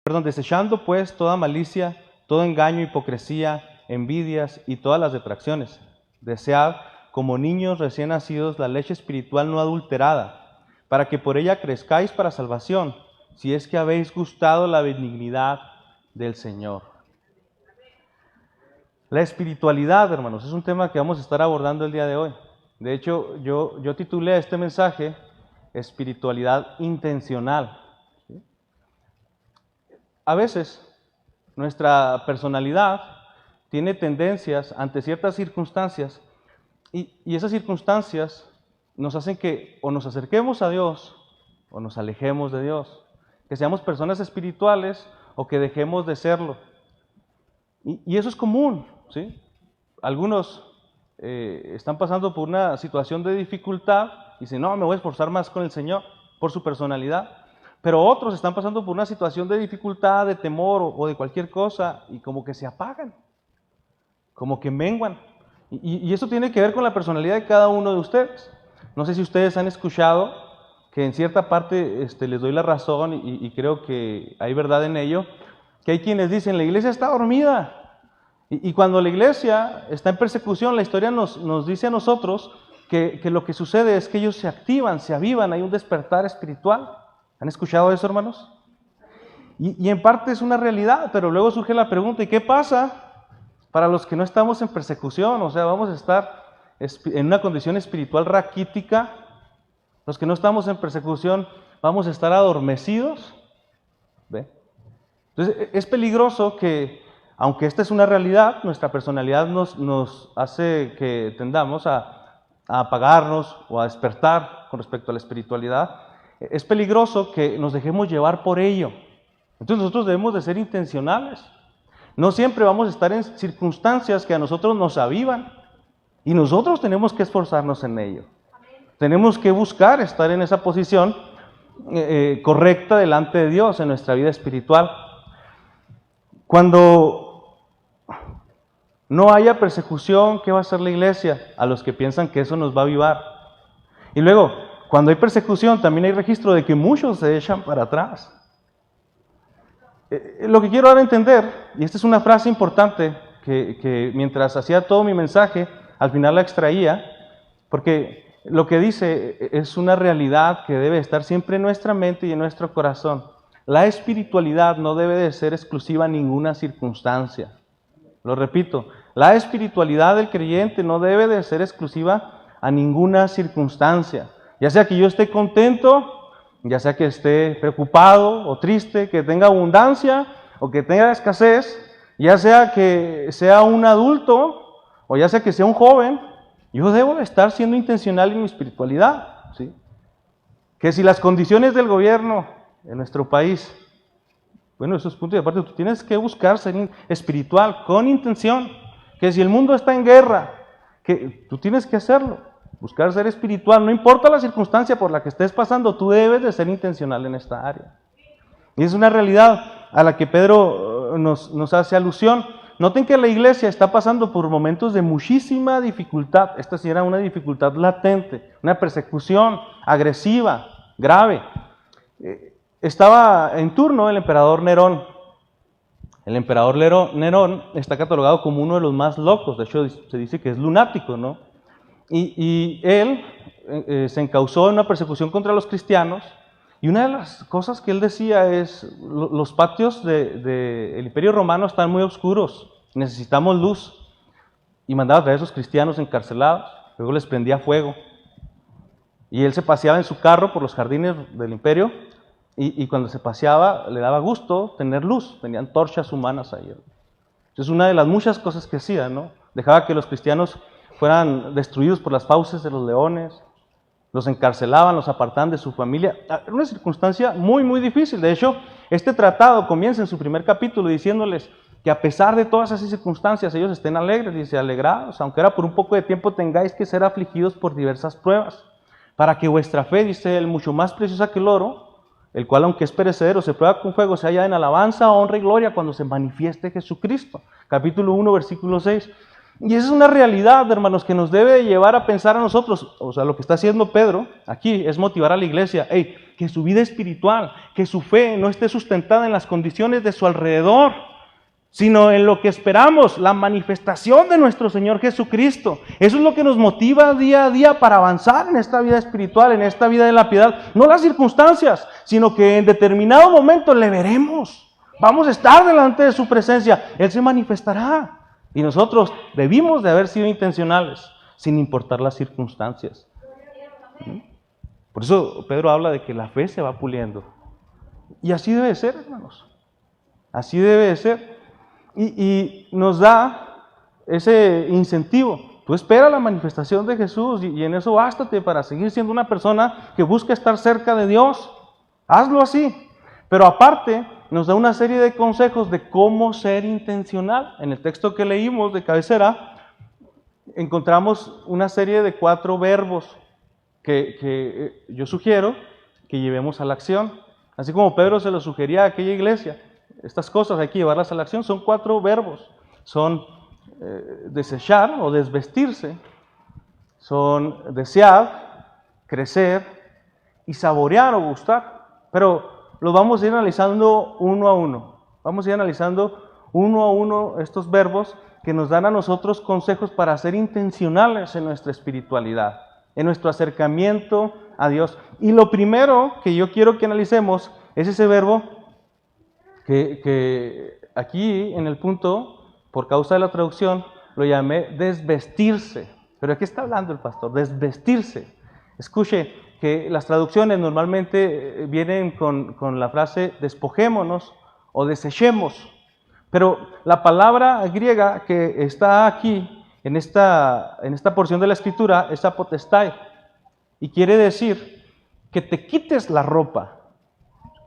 Desechando pues toda malicia, todo engaño, hipocresía, envidias y todas las detracciones. Desead, como niños recién nacidos, la leche espiritual no adulterada, para que por ella crezcáis para salvación, si es que habéis gustado la benignidad del Señor. La espiritualidad, hermanos, es un tema que vamos a estar abordando el día de hoy. De hecho, yo titulé este mensaje Espiritualidad intencional. A veces, nuestra personalidad tiene tendencias ante ciertas circunstancias y esas circunstancias nos hacen que o nos acerquemos a Dios o nos alejemos de Dios, que seamos personas espirituales o que dejemos de serlo. Y eso es común, ¿sí? Algunos están pasando por una situación de dificultad y dicen, no, me voy a esforzar más con el Señor por su personalidad. Pero otros están pasando por una situación de dificultad, de temor o de cualquier cosa y como que se apagan, como que menguan. Y eso tiene que ver con la personalidad de cada uno de ustedes. No sé si ustedes han escuchado que en cierta parte les doy la razón y creo que hay verdad en ello, que hay quienes dicen, la iglesia está dormida. Y cuando la iglesia está en persecución, la historia nos dice a nosotros que lo que sucede es que ellos se activan, se avivan, hay un despertar espiritual. ¿Han escuchado eso, hermanos? Y en parte es una realidad, pero luego surge la pregunta, ¿y qué pasa para los que no estamos en persecución? O sea, vamos a estar en una condición espiritual raquítica. Los que no estamos en persecución, vamos a estar adormecidos. ¿Ve? Entonces, es peligroso que, aunque esta es una realidad, nuestra personalidad nos hace que tendamos a apagarnos o a despertar con respecto a la espiritualidad. Es peligroso que nos dejemos llevar por ello. Entonces nosotros debemos de ser intencionales. No siempre vamos a estar en circunstancias que a nosotros nos avivan y nosotros tenemos que esforzarnos en ello. Tenemos que buscar estar en esa posición correcta delante de Dios en nuestra vida espiritual. Cuando no haya persecución, ¿qué va a hacer la iglesia? A los que piensan que eso nos va a avivar. Y luego, cuando hay persecución, también hay registro de que muchos se echan para atrás. Lo que quiero dar a entender, y esta es una frase importante que mientras hacía todo mi mensaje, al final la extraía, porque lo que dice es una realidad que debe estar siempre en nuestra mente y en nuestro corazón. La espiritualidad no debe de ser exclusiva a ninguna circunstancia. Lo repito, la espiritualidad del creyente no debe de ser exclusiva a ninguna circunstancia. Ya sea que yo esté contento, ya sea que esté preocupado o triste, que tenga abundancia o que tenga escasez, ya sea que sea un adulto o ya sea que sea un joven, yo debo de estar siendo intencional en mi espiritualidad, ¿sí? Que si las condiciones del gobierno en nuestro país, bueno, eso es punto y aparte, tú tienes que buscar ser espiritual con intención. Que si el mundo está en guerra, que tú tienes que hacerlo. Buscar ser espiritual, no importa la circunstancia por la que estés pasando, tú debes de ser intencional en esta área. Y es una realidad a la que Pedro nos hace alusión. Noten que la iglesia está pasando por momentos de muchísima dificultad. Esta sí era una dificultad latente, una persecución agresiva, grave. Estaba en turno el emperador Nerón. El emperador Nerón está catalogado como uno de los más locos, de hecho se dice que es lunático, ¿no? Y él se encausó en una persecución contra los cristianos, y una de las cosas que él decía es, los patios del Imperio Romano están muy oscuros, necesitamos luz, y mandaba a traer a esos cristianos encarcelados, luego les prendía fuego, y él se paseaba en su carro por los jardines del imperio, y cuando se paseaba le daba gusto tener luz, tenían torchas humanas ahí. Es una de las muchas cosas que hacía, ¿no? Dejaba que los cristianos fueran destruidos por las fauces de los leones, los encarcelaban, los apartaban de su familia. Era una circunstancia muy, muy difícil. De hecho, este tratado comienza en su primer capítulo diciéndoles que a pesar de todas esas circunstancias, ellos estén alegres, dice, alegrados, aunque era por un poco de tiempo, tengáis que ser afligidos por diversas pruebas, para que vuestra fe, dice él, mucho más preciosa que el oro, el cual aunque es perecedero, se prueba con fuego, se halla en alabanza, honra y gloria cuando se manifieste Jesucristo. Capítulo 1, versículo 6. Y esa es una realidad, hermanos, que nos debe llevar a pensar a nosotros. O sea, lo que está haciendo Pedro aquí es motivar a la iglesia, que su vida espiritual, que su fe no esté sustentada en las condiciones de su alrededor, sino en lo que esperamos, la manifestación de nuestro Señor Jesucristo. Eso es lo que nos motiva día a día para avanzar en esta vida espiritual, en esta vida de la piedad. No las circunstancias, sino que en determinado momento le veremos. Vamos a estar delante de su presencia. Él se manifestará. Y nosotros debimos de haber sido intencionales, sin importar las circunstancias. Por eso Pedro habla de que la fe se va puliendo. Y así debe de ser, hermanos. Así debe de ser. Y nos da ese incentivo. Tú espera la manifestación de Jesús y en eso bástate para seguir siendo una persona que busca estar cerca de Dios. Hazlo así. Pero aparte, nos da una serie de consejos de cómo ser intencional. En el texto que leímos de cabecera, encontramos una serie de 4 verbos que yo sugiero que llevemos a la acción. Así como Pedro se lo sugería a aquella iglesia. Estas cosas hay que llevarlas a la acción. Son 4 verbos. Son desechar o desvestirse. Son desear, crecer y saborear o gustar. Pero los vamos a ir analizando uno a uno. Vamos a ir analizando uno a uno estos verbos que nos dan a nosotros consejos para ser intencionales en nuestra espiritualidad, en nuestro acercamiento a Dios. Y lo primero que yo quiero que analicemos es ese verbo que aquí en el punto, por causa de la traducción, lo llamé desvestirse. ¿Pero de qué está hablando el pastor? Desvestirse. Escuche, que las traducciones normalmente vienen con la frase despojémonos o desechemos. Pero la palabra griega que está aquí, en esta porción de la Escritura, es apotestai. Y quiere decir que te quites la ropa.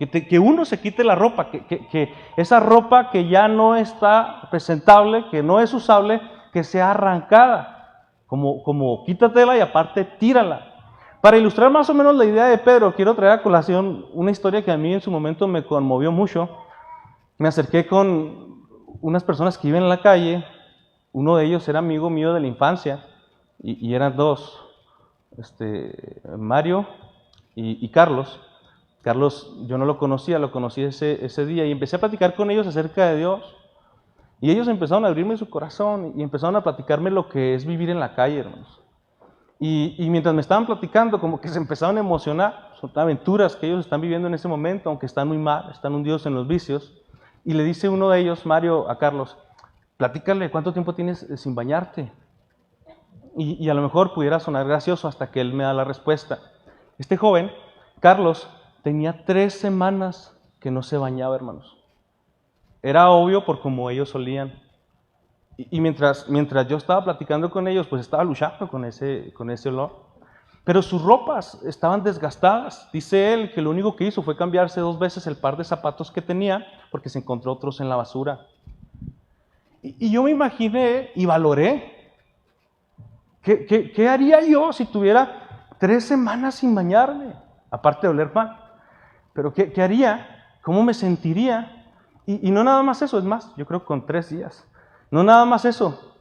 Que uno se quite la ropa. Que esa ropa que ya no está presentable, que no es usable, que sea arrancada. Como quítatela y aparte tírala. Para ilustrar más o menos la idea de Pedro, quiero traer a colación una historia que a mí en su momento me conmovió mucho. Me acerqué con unas personas que viven en la calle. Uno de ellos era amigo mío de la infancia y eran 2, Mario y Carlos. Carlos yo no lo conocía, lo conocí ese día y empecé a platicar con ellos acerca de Dios. Y ellos empezaron a abrirme su corazón y empezaron a platicarme lo que es vivir en la calle, hermanos. Y mientras me estaban platicando, como que se empezaron a emocionar. Son aventuras que ellos están viviendo en ese momento, aunque están muy mal, están hundidos en los vicios. Y le dice uno de ellos, Mario, a Carlos, platícale, ¿cuánto tiempo tienes sin bañarte? Y a lo mejor pudiera sonar gracioso hasta que él me da la respuesta. Este joven, Carlos, tenía 3 semanas que no se bañaba, hermanos. Era obvio por cómo ellos solían. Y mientras yo estaba platicando con ellos, pues estaba luchando con ese olor. Pero sus ropas estaban desgastadas. Dice él que lo único que hizo fue cambiarse 2 veces el par de zapatos que tenía, porque se encontró otros en la basura. Y yo me imaginé y valoré. ¿Qué haría yo si tuviera 3 semanas sin bañarme? Aparte de oler mal. Pero ¿qué haría? ¿Cómo me sentiría? Y no nada más eso, es más, yo creo que con 3 días. No nada más eso,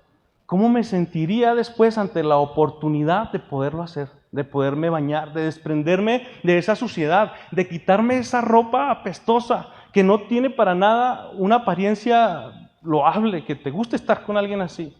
¿cómo me sentiría después ante la oportunidad de poderlo hacer? De poderme bañar, de desprenderme de esa suciedad, de quitarme esa ropa apestosa que no tiene para nada una apariencia loable, que te guste estar con alguien así.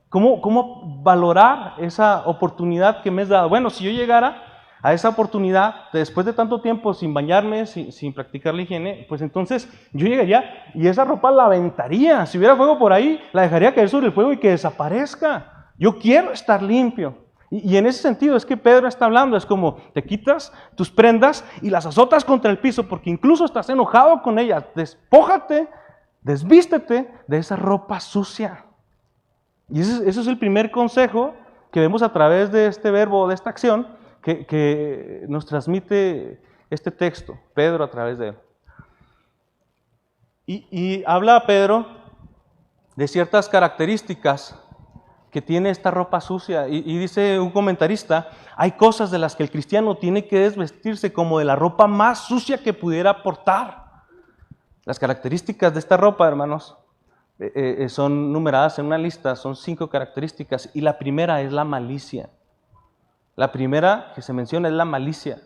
¿Cómo valorar esa oportunidad que me has dado? Bueno, si yo llegara a esa oportunidad, después de tanto tiempo sin bañarme, sin practicar la higiene, pues entonces yo llegaría y esa ropa la aventaría. Si hubiera fuego por ahí, la dejaría caer sobre el fuego y que desaparezca. Yo quiero estar limpio. Y en ese sentido es que Pedro está hablando, es como te quitas tus prendas y las azotas contra el piso porque incluso estás enojado con ellas. Despójate, desvístete de esa ropa sucia. Y ese es el primer consejo que vemos a través de este verbo, de esta acción, que nos transmite este texto, Pedro a través de él. Y habla Pedro de ciertas características que tiene esta ropa sucia. Y dice un comentarista, hay cosas de las que el cristiano tiene que desvestirse como de la ropa más sucia que pudiera portar. Las características de esta ropa, hermanos, son numeradas en una lista, son 5 características, y la primera es la malicia. La primera que se menciona es la malicia.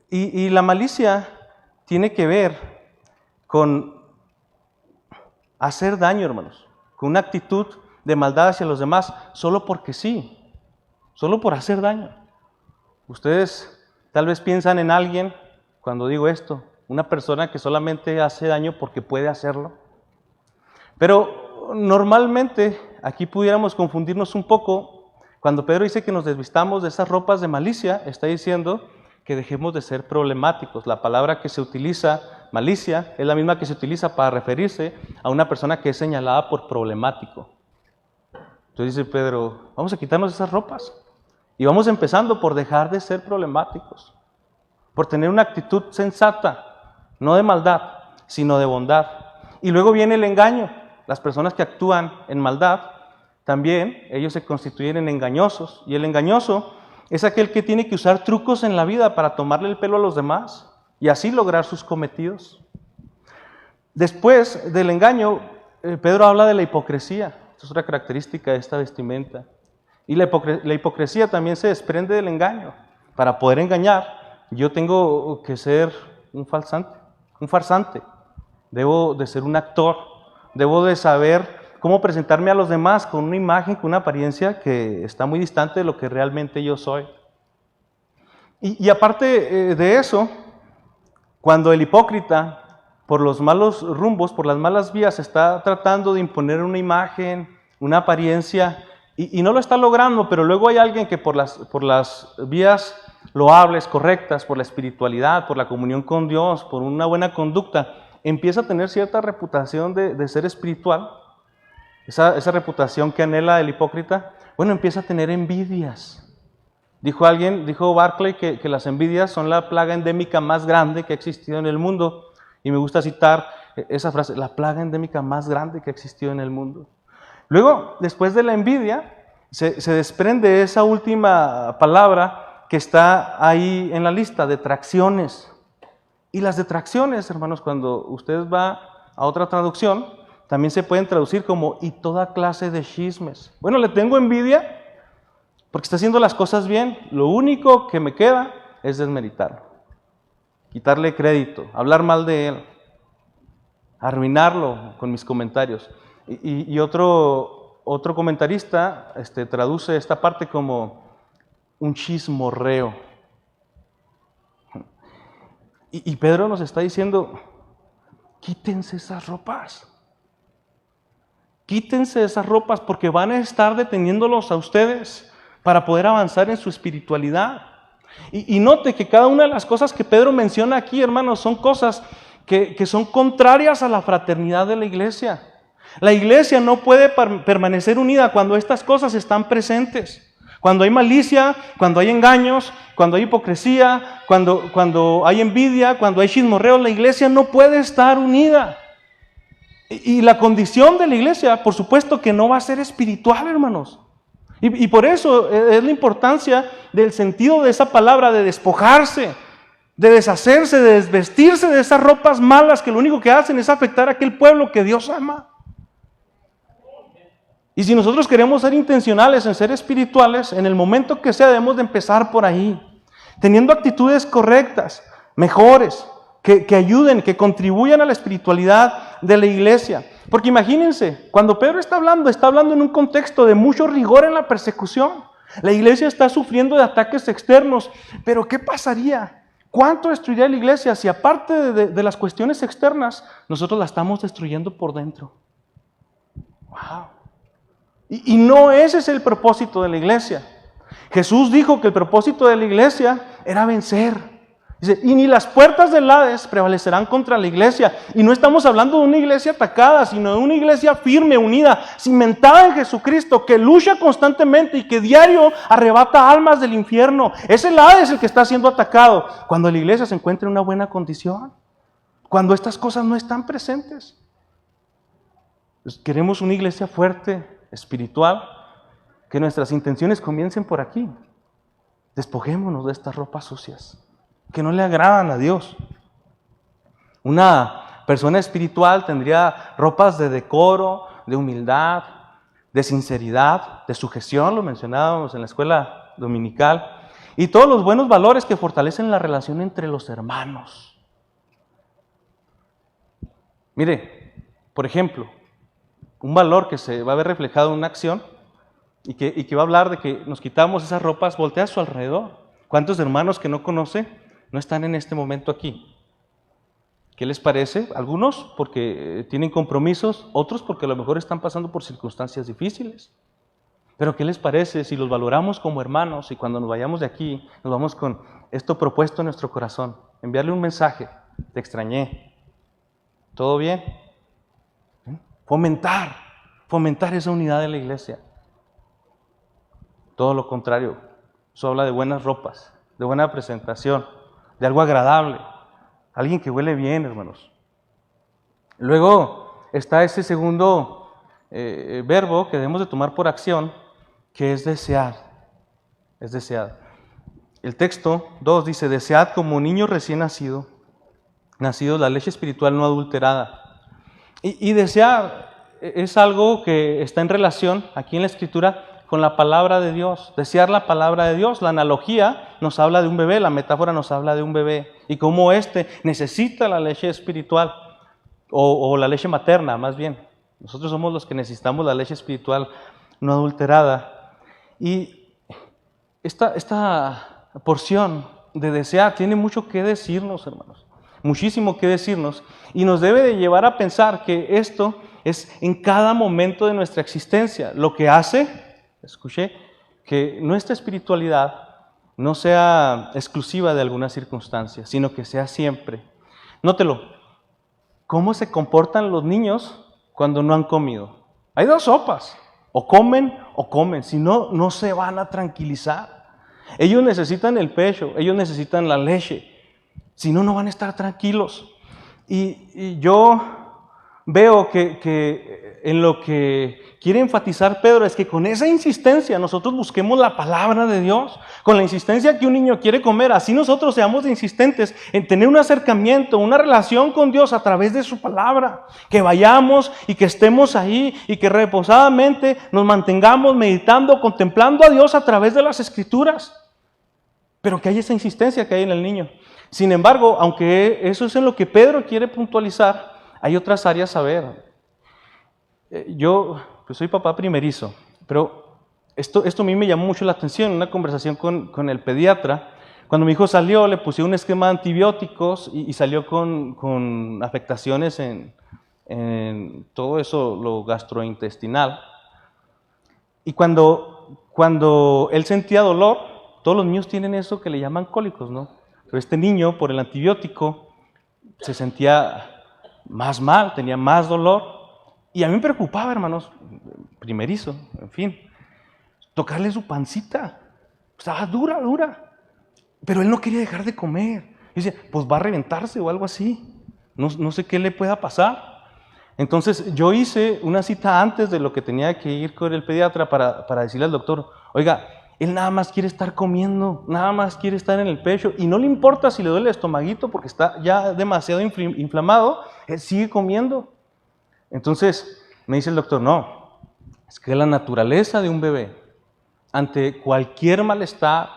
Y la malicia tiene que ver con hacer daño, hermanos, con una actitud de maldad hacia los demás, solo porque sí, solo por hacer daño. Ustedes tal vez piensan en alguien, cuando digo esto, una persona que solamente hace daño porque puede hacerlo. Pero normalmente aquí pudiéramos confundirnos un poco. Cuando Pedro dice que nos desvistamos de esas ropas de malicia, está diciendo que dejemos de ser problemáticos. La palabra que se utiliza, malicia, es la misma que se utiliza para referirse a una persona que es señalada por problemático. Entonces dice Pedro, vamos a quitarnos esas ropas. Y vamos empezando por dejar de ser problemáticos, por tener una actitud sensata, no de maldad, sino de bondad. Y luego viene el engaño. Las personas que actúan en maldad, también ellos se constituyen en engañosos. Y el engañoso es aquel que tiene que usar trucos en la vida para tomarle el pelo a los demás y así lograr sus cometidos. Después del engaño, Pedro habla de la hipocresía. Esta es otra característica de esta vestimenta. Y la hipocresía también se desprende del engaño. Para poder engañar, yo tengo que ser un farsante. Debo de ser un actor. Debo de saber cómo presentarme a los demás con una imagen, con una apariencia que está muy distante de lo que realmente yo soy. Y aparte de eso, cuando el hipócrita, por los malos rumbos, por las malas vías, está tratando de imponer una imagen, una apariencia, y no lo está logrando, pero luego hay alguien que por las vías loables, correctas, por la espiritualidad, por la comunión con Dios, por una buena conducta, empieza a tener cierta reputación de ser espiritual. Esa reputación que anhela el hipócrita, bueno, empieza a tener envidias. Dijo Barclay que las envidias son la plaga endémica más grande que ha existido en el mundo. Y me gusta citar esa frase, la plaga endémica más grande que ha existido en el mundo. Luego, después de la envidia, se desprende esa última palabra que está ahí en la lista, detracciones. Y las detracciones, hermanos, cuando usted va a otra traducción, también se pueden traducir como y toda clase de chismes. Bueno, le tengo envidia porque está haciendo las cosas bien. Lo único que me queda es desmeritarlo, quitarle crédito, hablar mal de él, arruinarlo con mis comentarios. Y otro comentarista traduce esta parte como un chismorreo. Y Pedro nos está diciendo, quítense esas ropas. Quítense esas ropas porque van a estar deteniéndolos a ustedes para poder avanzar en su espiritualidad. Y note que cada una de las cosas que Pedro menciona aquí, hermanos, son cosas que son contrarias a la fraternidad de la iglesia. La iglesia no puede permanecer unida cuando estas cosas están presentes. Cuando hay malicia, cuando hay engaños, cuando hay hipocresía, cuando hay envidia, cuando hay chismorreo, la iglesia no puede estar unida. Y la condición de la iglesia, por supuesto que no va a ser espiritual, hermanos. Y por eso es la importancia del sentido de esa palabra de despojarse, de deshacerse, de desvestirse de esas ropas malas que lo único que hacen es afectar a aquel pueblo que Dios ama. Y si nosotros queremos ser intencionales en ser espirituales, en el momento que sea debemos de empezar por ahí, teniendo actitudes correctas, mejores, que ayuden, que contribuyan a la espiritualidad de la iglesia. Porque imagínense, cuando Pedro está hablando en un contexto de mucho rigor en la persecución. La iglesia está sufriendo de ataques externos, pero ¿qué pasaría? ¿Cuánto destruiría la iglesia si aparte de las cuestiones externas, nosotros la estamos destruyendo por dentro? ¡Wow! Y no ese es el propósito de la iglesia. Jesús dijo que el propósito de la iglesia era vencer. Dice, y ni las puertas del Hades prevalecerán contra la iglesia. Y no estamos hablando de una iglesia atacada, sino de una iglesia firme, unida, cimentada en Jesucristo, que lucha constantemente y que diario arrebata almas del infierno. Es el Hades el que está siendo atacado cuando la iglesia se encuentra en una buena condición, cuando estas cosas no están presentes. Pues queremos una iglesia fuerte, espiritual, que nuestras intenciones comiencen por aquí. Despojémonos de estas ropas sucias que no le agradan a Dios. Una persona espiritual tendría ropas de decoro, de humildad, de sinceridad, de sujeción, lo mencionábamos en la escuela dominical, y todos los buenos valores que fortalecen la relación entre los hermanos. Mire, por ejemplo, un valor que se va a ver reflejado en una acción y que va a hablar de que nos quitamos esas ropas, voltea a su alrededor. ¿Cuántos hermanos que no conoce no están en este momento aquí? ¿Qué les parece? Algunos porque tienen compromisos, otros porque a lo mejor están pasando por circunstancias difíciles. Pero ¿qué les parece si los valoramos como hermanos y cuando nos vayamos de aquí, nos vamos con esto propuesto en nuestro corazón? Enviarle un mensaje: te extrañé, ¿todo bien? Fomentar esa unidad de la iglesia. Todo lo contrario, eso habla de buenas ropas, de buena presentación, de algo agradable, alguien que huele bien, hermanos. Luego está ese segundo verbo que debemos de tomar por acción, que es desear. Es desear. El texto 2 dice: desead como niño recién nacido la leche espiritual no adulterada. Y desear es algo que está en relación aquí en la Escritura con la palabra de Dios. Desear la palabra de Dios. La analogía nos habla de un bebé, la metáfora nos habla de un bebé y cómo éste necesita la leche espiritual o la leche materna, más bien. Nosotros somos los que necesitamos la leche espiritual no adulterada. Y esta porción de desear tiene mucho que decirnos, hermanos. Muchísimo que decirnos, y nos debe de llevar a pensar que esto es en cada momento de nuestra existencia, lo que hace, escuché, que nuestra espiritualidad no sea exclusiva de alguna circunstancia, sino que sea siempre. Nótelo, ¿cómo se comportan los niños cuando no han comido? Hay dos sopas, o comen, si no, no se van a tranquilizar. Ellos necesitan el pecho, ellos necesitan la leche. Si no, no van a estar tranquilos. Y yo veo que en lo que quiere enfatizar Pedro es que con esa insistencia nosotros busquemos la palabra de Dios. Con la insistencia que un niño quiere comer, así nosotros seamos insistentes en tener un acercamiento, una relación con Dios a través de su palabra. Que vayamos y que estemos ahí y que reposadamente nos mantengamos meditando, contemplando a Dios a través de las Escrituras. Pero que haya esa insistencia que hay en el niño. Sin embargo, aunque eso es en lo que Pedro quiere puntualizar, hay otras áreas a ver. Yo pues soy papá primerizo, pero esto a mí me llamó mucho la atención en una conversación con el pediatra. Cuando mi hijo salió, le puse un esquema de antibióticos y salió con afectaciones en todo eso, lo gastrointestinal. Y cuando él sentía dolor, todos los niños tienen eso que le llaman cólicos, ¿no? Pero este niño, por el antibiótico, se sentía más mal, tenía más dolor. Y a mí me preocupaba, hermanos, primerizo, en fin, tocarle su pancita. Estaba dura. Pero él no quería dejar de comer. Y decía, pues va a reventarse o algo así. No sé qué le pueda pasar. Entonces yo hice una cita antes de lo que tenía que ir con el pediatra para decirle al doctor, oiga, él nada más quiere estar comiendo, nada más quiere estar en el pecho y no le importa si le duele el estomaguito porque está ya demasiado inflamado, él sigue comiendo. Entonces me dice el doctor, no, es que la naturaleza de un bebé, ante cualquier malestar,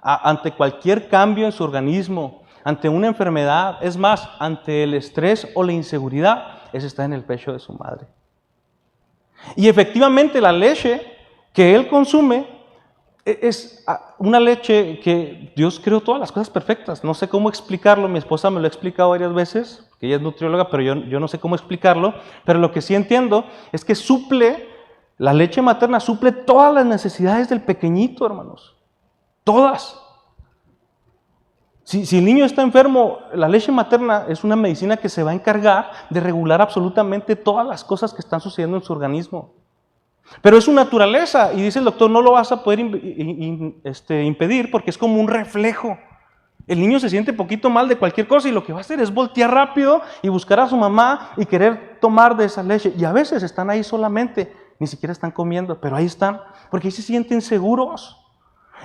ante cualquier cambio en su organismo, ante una enfermedad, es más, ante el estrés o la inseguridad, es estar en el pecho de su madre. Y efectivamente la leche que él consume es una leche que Dios creó todas las cosas perfectas. No sé cómo explicarlo, mi esposa me lo ha explicado varias veces, porque ella es nutrióloga, pero yo no sé cómo explicarlo, pero lo que sí entiendo es que la leche materna suple todas las necesidades del pequeñito, hermanos. Todas. Si el niño está enfermo, la leche materna es una medicina que se va a encargar de regular absolutamente todas las cosas que están sucediendo en su organismo. Pero es su naturaleza, y dice el doctor, no lo vas a poder impedir porque es como un reflejo. El niño se siente poquito mal de cualquier cosa y lo que va a hacer es voltear rápido y buscar a su mamá y querer tomar de esa leche. Y a veces están ahí solamente, ni siquiera están comiendo, pero ahí están, porque ahí se sienten seguros.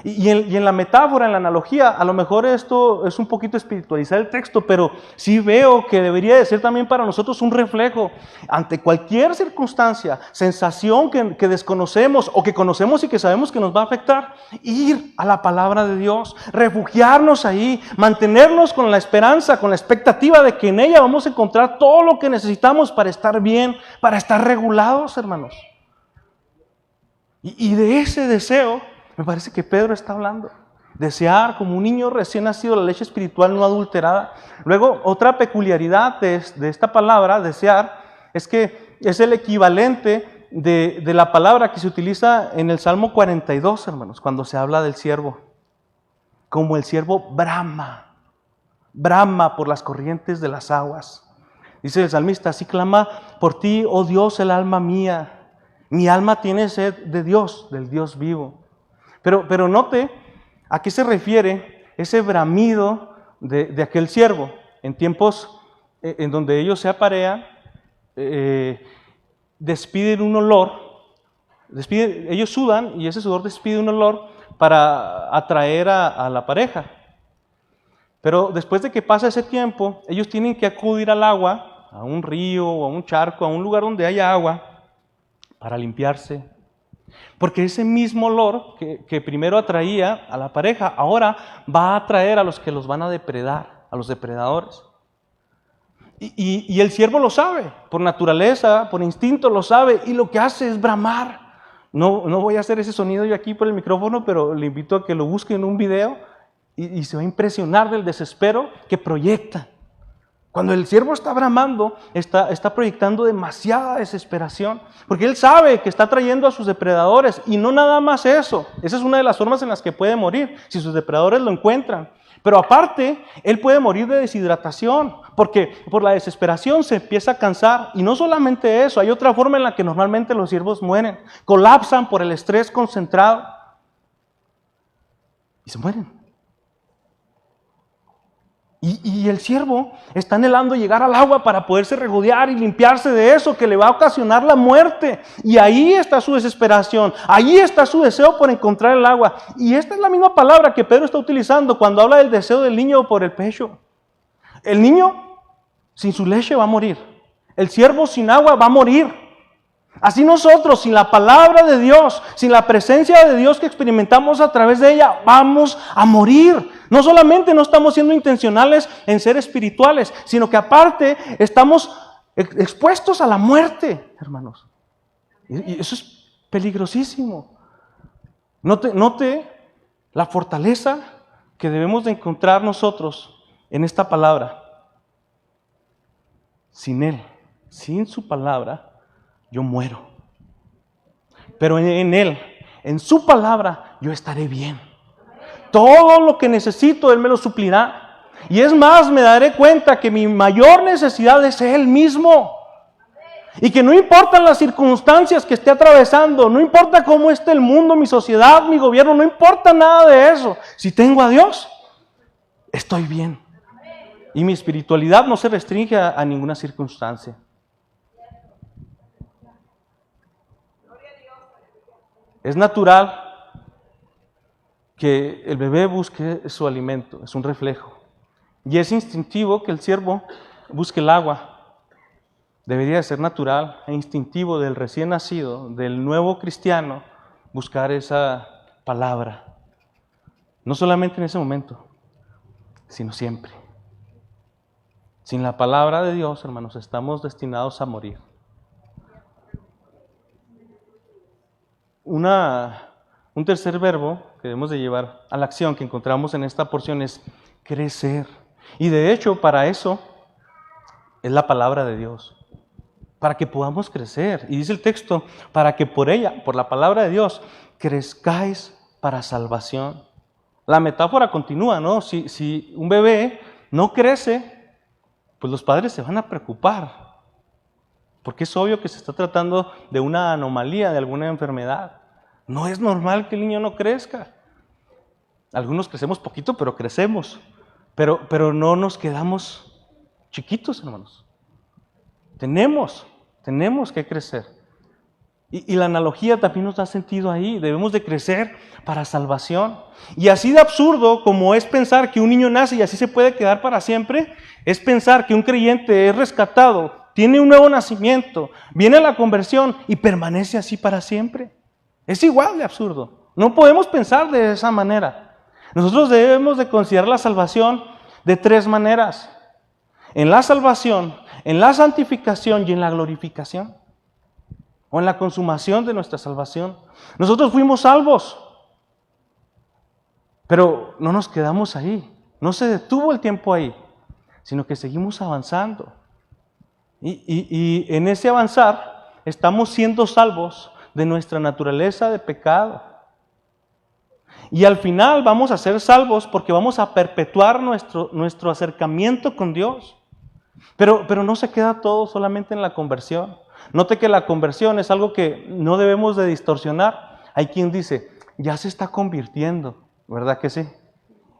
Y en la metáfora, en la analogía, a lo mejor esto es un poquito espiritualizar el texto, pero sí veo que debería de ser también para nosotros un reflejo ante cualquier circunstancia, sensación que desconocemos o que conocemos y que sabemos que nos va a afectar, ir a la palabra de Dios, refugiarnos ahí, mantenernos con la esperanza, con la expectativa de que en ella vamos a encontrar todo lo que necesitamos para estar bien, para estar regulados, hermanos. Y de ese deseo me parece que Pedro está hablando. Desear como un niño recién nacido la leche espiritual no adulterada. Luego, otra peculiaridad de esta palabra, desear, es que es el equivalente de la palabra que se utiliza en el Salmo 42, hermanos, cuando se habla del siervo. Como el siervo brama por las corrientes de las aguas. Dice el salmista, así clama por ti, oh Dios, el alma mía. Mi alma tiene sed de Dios, del Dios vivo. Pero note a qué se refiere ese bramido de aquel siervo. En tiempos en donde ellos se aparean, despiden un olor, ellos sudan y ese sudor despide un olor para atraer a la pareja. Pero después de que pasa ese tiempo, ellos tienen que acudir al agua, a un río o a un charco, a un lugar donde haya agua, para limpiarse. Porque ese mismo olor que primero atraía a la pareja, ahora va a atraer a los que los van a depredar, a los depredadores. Y el siervo lo sabe, por naturaleza, por instinto lo sabe, y lo que hace es bramar. No voy a hacer ese sonido yo aquí por el micrófono, pero le invito a que lo busque en un video y se va a impresionar del desespero que proyecta. Cuando el siervo está bramando, está proyectando demasiada desesperación, porque él sabe que está trayendo a sus depredadores, y no nada más eso. Esa es una de las formas en las que puede morir, si sus depredadores lo encuentran. Pero aparte, él puede morir de deshidratación, porque por la desesperación se empieza a cansar. Y no solamente eso, hay otra forma en la que normalmente los siervos mueren. Colapsan por el estrés concentrado y se mueren. Y el siervo está anhelando llegar al agua para poderse regodear y limpiarse de eso que le va a ocasionar la muerte. Y ahí está su desesperación, ahí está su deseo por encontrar el agua. Y esta es la misma palabra que Pedro está utilizando cuando habla del deseo del niño por el pecho. El niño sin su leche va a morir. El siervo sin agua va a morir. Así nosotros, sin la palabra de Dios, sin la presencia de Dios que experimentamos a través de ella, vamos a morir. No solamente no estamos siendo intencionales en ser espirituales, sino que aparte estamos expuestos a la muerte, hermanos. Y eso es peligrosísimo. Note la fortaleza que debemos de encontrar nosotros en esta palabra. Sin Él, sin su palabra, yo muero. Pero en Él, en su palabra, yo estaré bien. Todo lo que necesito, Él me lo suplirá. Y es más, me daré cuenta que mi mayor necesidad es Él mismo. Y que no importan las circunstancias que esté atravesando, no importa cómo esté el mundo, mi sociedad, mi gobierno, no importa nada de eso. Si tengo a Dios, estoy bien. Y mi espiritualidad no se restringe a ninguna circunstancia. Es natural que el bebé busque su alimento, es un reflejo. Y es instintivo que el siervo busque el agua. Debería ser natural e instintivo del recién nacido, del nuevo cristiano, buscar esa palabra. No solamente en ese momento, sino siempre. Sin la palabra de Dios, hermanos, estamos destinados a morir. Un tercer verbo que debemos de llevar a la acción que encontramos en esta porción es crecer. Y de hecho, para eso es la palabra de Dios. Para que podamos crecer. Y dice el texto, para que por ella, por la palabra de Dios, crezcáis para salvación. La metáfora continúa, ¿no? Si un bebé no crece, pues los padres se van a preocupar. Porque es obvio que se está tratando de una anomalía, de alguna enfermedad. No es normal que el niño no crezca. Algunos crecemos poquito, pero crecemos. Pero no nos quedamos chiquitos, hermanos. Tenemos que crecer. Y la analogía también nos da sentido ahí. Debemos de crecer para salvación. Y así de absurdo como es pensar que un niño nace y así se puede quedar para siempre, es pensar que un creyente es rescatado, tiene un nuevo nacimiento, viene a la conversión y permanece así para siempre. Es igual de absurdo. No podemos pensar de esa manera. Nosotros debemos de considerar la salvación de tres maneras: en la salvación, en la santificación y en la glorificación, o en la consumación de nuestra salvación. Nosotros fuimos salvos, pero no nos quedamos ahí, no se detuvo el tiempo ahí, sino que seguimos avanzando. Y en ese avanzar estamos siendo salvos de nuestra naturaleza de pecado. Y al final vamos a ser salvos porque vamos a perpetuar nuestro acercamiento con Dios. Pero no se queda todo solamente en la conversión. Note que la conversión es algo que no debemos de distorsionar. Hay quien dice, ya se está convirtiendo, ¿verdad que sí?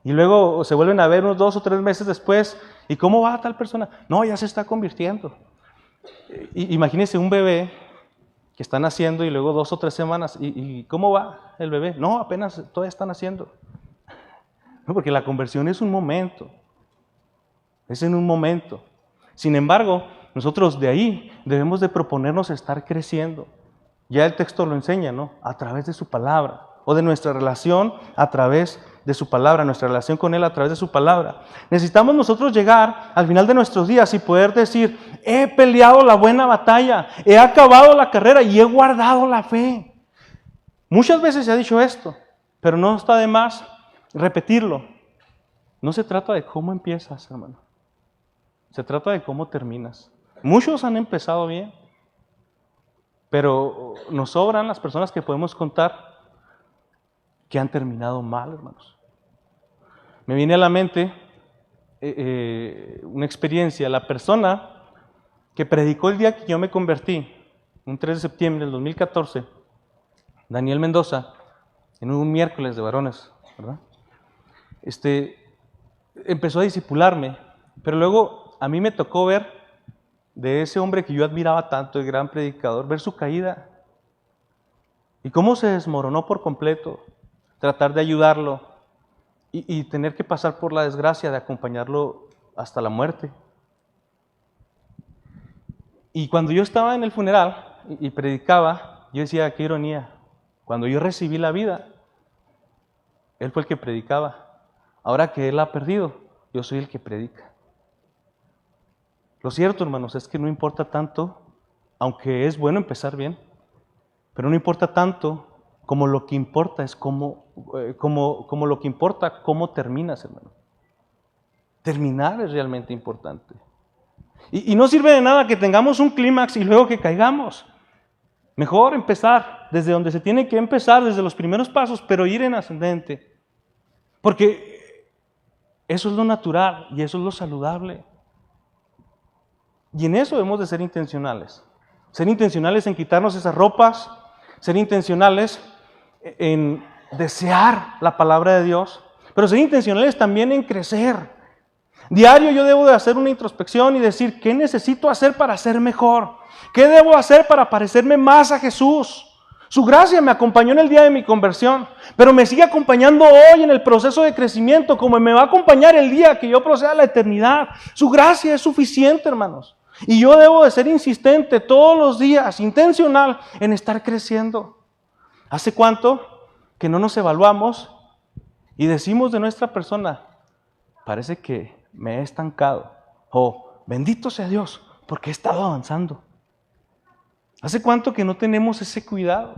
Y luego se vuelven a ver unos 2 o 3 meses después, ¿y cómo va tal persona? No, ya se está convirtiendo. Imagínense un bebé que está naciendo y luego 2 o 3 semanas, ¿y cómo va el bebé? No, apenas todavía está naciendo. No, porque la conversión es un momento, es en un momento. Sin embargo, nosotros de ahí debemos de proponernos estar creciendo. Ya el texto lo enseña, ¿no? A través de su palabra, o de nuestra relación a través de su palabra, nuestra relación con Él a través de su palabra. Necesitamos nosotros llegar al final de nuestros días y poder decir, he peleado la buena batalla, he acabado la carrera y he guardado la fe. Muchas veces se ha dicho esto, pero no está de más repetirlo. No se trata de cómo empiezas, hermano. Se trata de cómo terminas. Muchos han empezado bien, pero nos sobran las personas que podemos contar que han terminado mal, hermanos. Me viene a la mente una experiencia. La persona que predicó el día que yo me convertí, un 3 de septiembre del 2014, Daniel Mendoza, en un miércoles de varones, ¿verdad? Empezó a discipularme, pero luego a mí me tocó ver de ese hombre que yo admiraba tanto, el gran predicador, ver su caída y cómo se desmoronó por completo, tratar de ayudarlo y tener que pasar por la desgracia de acompañarlo hasta la muerte. Y cuando yo estaba en el funeral y predicaba, yo decía, qué ironía, cuando yo recibí la vida, él fue el que predicaba. Ahora que él ha perdido, yo soy el que predica. Lo cierto, hermanos, es que no importa tanto, aunque es bueno empezar bien, pero no importa tanto como lo que importa es cómo terminas, hermano. Terminar es realmente importante. Y no sirve de nada que tengamos un clímax y luego que caigamos. Mejor empezar desde donde se tiene que empezar, desde los primeros pasos, pero ir en ascendente. Porque eso es lo natural y eso es lo saludable. Y en eso debemos de ser intencionales. Ser intencionales en quitarnos esas ropas, ser intencionales en desear la palabra de Dios, pero ser intencionales también en crecer. Diario yo debo de hacer una introspección y decir, ¿qué necesito hacer para ser mejor? ¿Qué debo hacer para parecerme más a Jesús? Su gracia me acompañó en el día de mi conversión, pero me sigue acompañando hoy en el proceso de crecimiento, como me va a acompañar el día que yo proceda a la eternidad. Su gracia es suficiente, hermanos. Y yo debo de ser insistente todos los días, intencional, en estar creciendo. ¿Hace cuánto que no nos evaluamos y decimos de nuestra persona, parece que me he estancado? O bendito sea Dios, porque he estado avanzando. ¿Hace cuánto que no tenemos ese cuidado?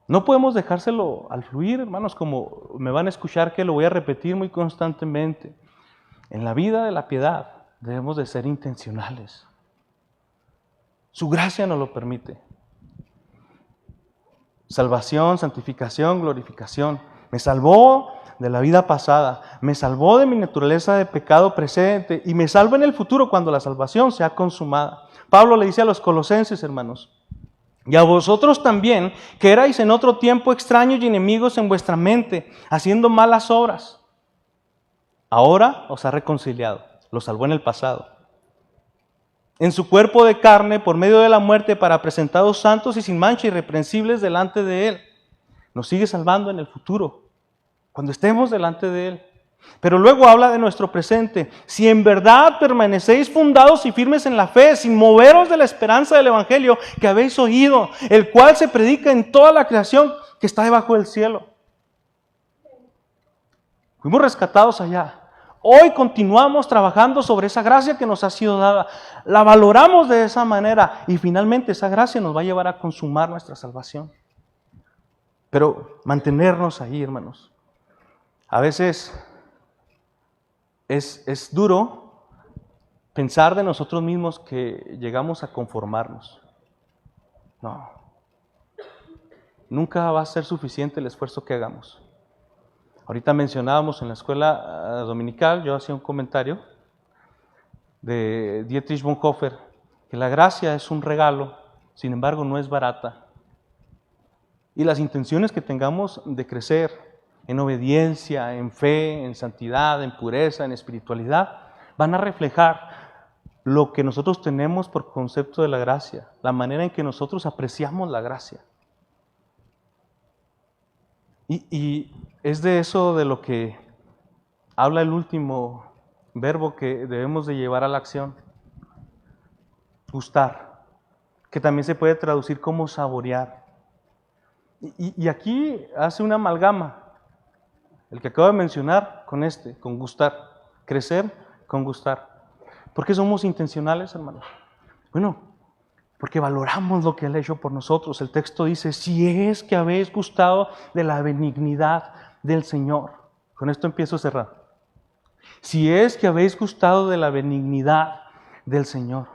No podemos dejárselo al fluir, hermanos, como me van a escuchar que lo voy a repetir muy constantemente. En la vida de la piedad debemos de ser intencionales. Su gracia nos lo permite. Salvación, santificación, glorificación. Me salvó de la vida pasada, me salvó de mi naturaleza de pecado presente y me salva en el futuro cuando la salvación sea consumada. Pablo le dice a los colosenses, hermanos, y a vosotros también, que erais en otro tiempo extraños y enemigos en vuestra mente, haciendo malas obras. Ahora os ha reconciliado, lo salvó en el pasado. en su cuerpo de carne por medio de la muerte para presentaros santos y sin mancha, irreprensibles delante de Él. Nos sigue salvando en el futuro, cuando estemos delante de Él. Pero luego habla de nuestro presente. Si en verdad permanecéis fundados y firmes en la fe, sin moveros de la esperanza del Evangelio que habéis oído, el cual se predica en toda la creación que está debajo del cielo. Fuimos rescatados allá. Hoy continuamos trabajando sobre esa gracia que nos ha sido dada. La valoramos de esa manera y finalmente esa gracia nos va a llevar a consumar nuestra salvación. Pero mantenernos ahí, hermanos. A veces es duro pensar de nosotros mismos que llegamos a conformarnos. No. Nunca va a ser suficiente el esfuerzo que hagamos. Ahorita mencionábamos en la escuela dominical, yo hacía un comentario de Dietrich Bonhoeffer, que la gracia es un regalo, sin embargo no es barata. Y las intenciones que tengamos de crecer en obediencia, en fe, en santidad, en pureza, en espiritualidad, van a reflejar lo que nosotros tenemos por concepto de la gracia, la manera en que nosotros apreciamos la gracia. Y es de eso de lo que habla el último verbo que debemos de llevar a la acción. Gustar, que también se puede traducir como saborear. Y aquí hace una amalgama, el que acabo de mencionar con gustar, crecer con gustar. ¿Por qué somos intencionales, hermanos? Bueno, porque valoramos lo que Él ha hecho por nosotros. El texto dice, si es que habéis gustado de la benignidad del Señor. Con esto empiezo a cerrar. Si es que habéis gustado de la benignidad del Señor.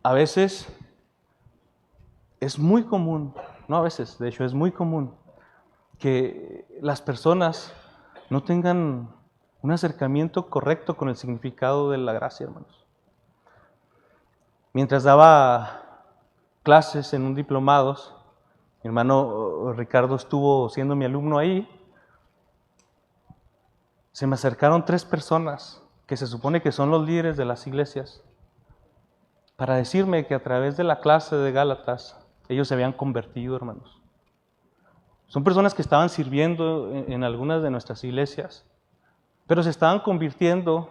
A veces es muy común, no a veces, de hecho es muy común, que las personas no tengan un acercamiento correcto con el significado de la gracia, hermanos. Mientras daba clases en un diplomados, mi hermano Ricardo estuvo siendo mi alumno ahí, se me acercaron 3 personas que se supone que son los líderes de las iglesias para decirme que a través de la clase de Gálatas ellos se habían convertido, hermanos. Son personas que estaban sirviendo en algunas de nuestras iglesias, pero se estaban convirtiendo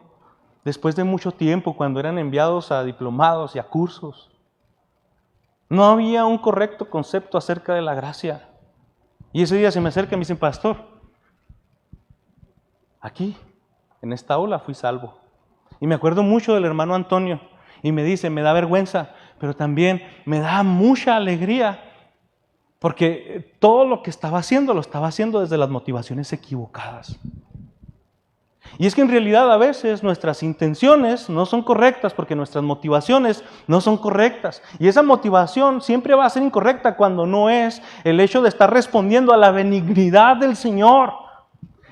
después de mucho tiempo, cuando eran enviados a diplomados y a cursos. No había un correcto concepto acerca de la gracia. Y ese día se me acerca y me dicen, pastor, aquí, en esta aula fui salvo. Y me acuerdo mucho del hermano Antonio, y me dice, me da vergüenza, pero también me da mucha alegría, porque todo lo que estaba haciendo, lo estaba haciendo desde las motivaciones equivocadas. Y es que en realidad a veces nuestras intenciones no son correctas porque nuestras motivaciones no son correctas. Y esa motivación siempre va a ser incorrecta cuando no es el hecho de estar respondiendo a la benignidad del Señor.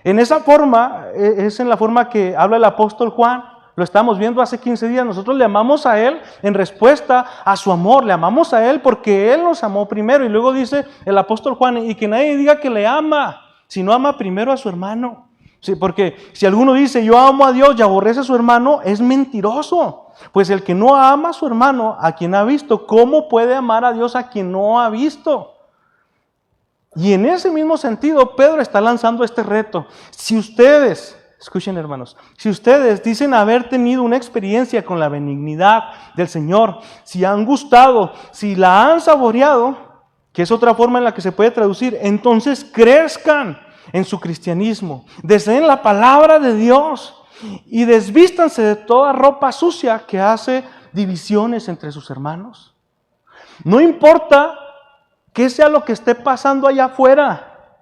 En esa forma, es en la forma que habla el apóstol Juan. Lo estamos viendo hace 15 días. Nosotros le amamos a Él en respuesta a su amor. Le amamos a Él porque Él nos amó primero. Y luego dice el apóstol Juan, y que nadie diga que le ama, si no ama primero a su hermano. Sí, porque si alguno dice, yo amo a Dios y aborrece a su hermano, es mentiroso. Pues el que no ama a su hermano, a quien ha visto, ¿cómo puede amar a Dios a quien no ha visto? Y en ese mismo sentido, Pedro está lanzando este reto. Si ustedes, escuchen hermanos, si ustedes dicen haber tenido una experiencia con la benignidad del Señor, si han gustado, si la han saboreado, que es otra forma en la que se puede traducir, entonces crezcan en su cristianismo, deseen la palabra de Dios y desvístanse de toda ropa sucia que hace divisiones entre sus hermanos. No importa qué sea lo que esté pasando allá afuera.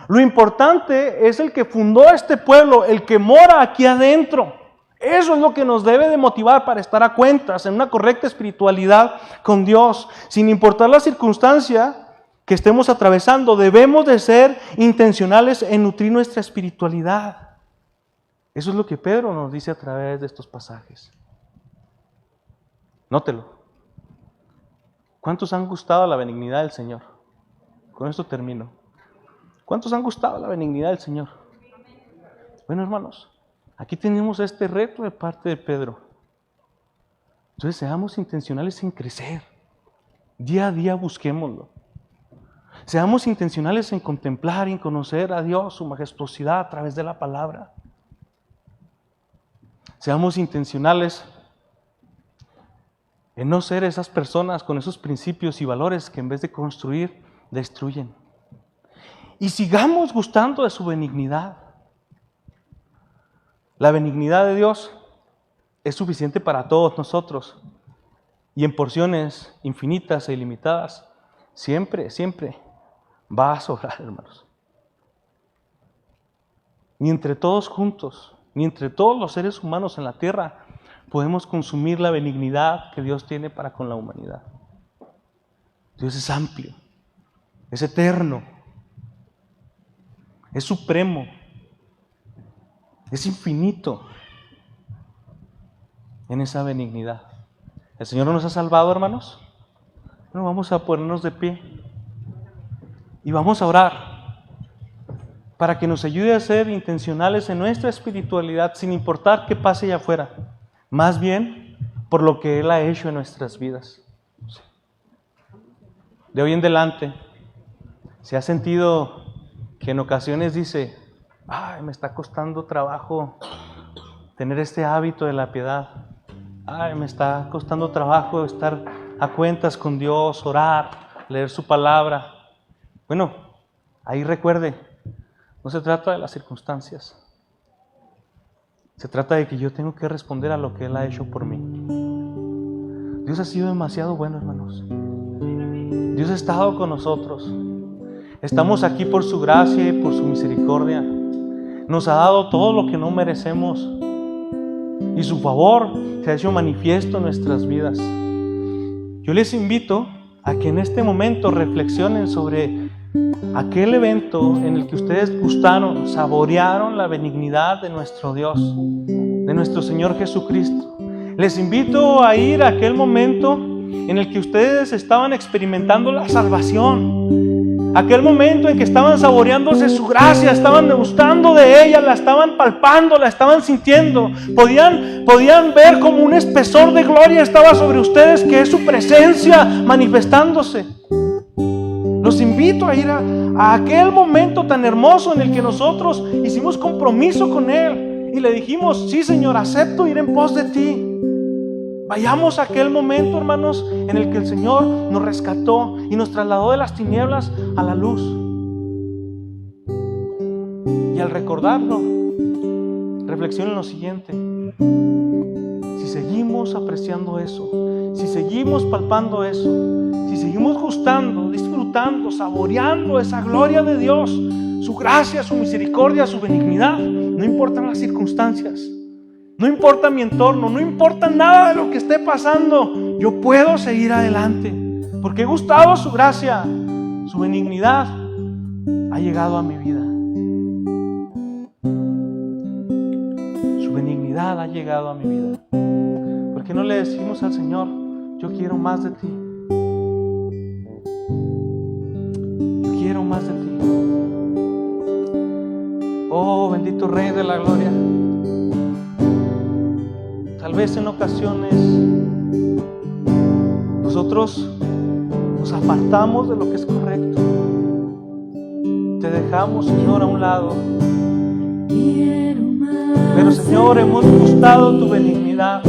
Lo importante es el que fundó este pueblo, el que mora aquí adentro. Eso es lo que nos debe de motivar para estar a cuentas en una correcta espiritualidad con Dios, sin importar la circunstancia que estemos atravesando. Debemos de ser intencionales en nutrir nuestra espiritualidad. Eso es lo que Pedro nos dice a través de estos pasajes. Nótelo. ¿Cuántos han gustado la benignidad del Señor? Con esto termino. ¿Cuántos han gustado la benignidad del Señor? Bueno, hermanos, Aquí tenemos este reto de parte de Pedro. Entonces seamos intencionales en crecer. Día a día busquémoslo. Seamos intencionales en contemplar y en conocer a Dios, su majestuosidad a través de la palabra. Seamos intencionales en no ser esas personas con esos principios y valores que en vez de construir, destruyen. Y sigamos gustando de su benignidad. La benignidad de Dios es suficiente para todos nosotros y en porciones infinitas e ilimitadas siempre va a sobrar, hermanos. Ni entre todos juntos, ni entre todos los seres humanos en la tierra podemos consumir la benignidad que Dios tiene para con la humanidad. Dios es amplio, es eterno, es supremo, es infinito en esa benignidad. ¿El Señor nos ha salvado, hermanos? Bueno, vamos a ponernos de pie y vamos a orar para que nos ayude a ser intencionales en nuestra espiritualidad sin importar qué pase allá afuera, más bien por lo que Él ha hecho en nuestras vidas. De hoy en adelante, ¿se ha sentido que en ocasiones dice, ay, me está costando trabajo tener este hábito de la piedad? Ay, me está costando trabajo estar a cuentas con Dios, orar, leer su palabra. Bueno, ahí recuerde, no se trata de las circunstancias. Se trata de que yo tengo que responder a lo que Él ha hecho por mí. Dios ha sido demasiado bueno, hermanos. Dios ha estado con nosotros. Estamos aquí por su gracia y por su misericordia. Nos ha dado todo lo que no merecemos. Y su favor se ha hecho manifiesto en nuestras vidas. Yo les invito a que en este momento reflexionen sobre aquel evento en el que ustedes gustaron, saborearon la benignidad de nuestro Dios, de nuestro Señor Jesucristo. Les invito a ir a aquel momento en el que ustedes estaban experimentando la salvación. Aquel momento en que estaban saboreándose su gracia, estaban degustando de ella, la estaban palpando, la estaban sintiendo. Podían ver como un espesor de gloria estaba sobre ustedes, que es su presencia manifestándose. Los invito a ir a aquel momento tan hermoso en el que nosotros hicimos compromiso con Él y le dijimos, sí, Señor, acepto ir en pos de ti. Vayamos a aquel momento, hermanos, en el que el Señor nos rescató y nos trasladó de las tinieblas a la luz. Y al recordarlo, reflexionen lo siguiente: si seguimos apreciando eso, si seguimos palpando eso, si seguimos gustando, disfrutando, saboreando esa gloria de Dios, su gracia, su misericordia, su benignidad, no importan las circunstancias, no importa mi entorno, no importa nada de lo que esté pasando, yo puedo seguir adelante, porque he gustado su gracia, su benignidad ha llegado a mi vida. Su benignidad ha llegado a mi vida. ¿Por qué no le decimos al Señor, yo quiero más de ti? Yo quiero más de ti. Oh, bendito Rey de la Gloria. Tal vez en ocasiones nosotros nos apartamos de lo que es correcto. Te dejamos, Señor, a un lado. Pero, Señor, hemos gustado tu benignidad.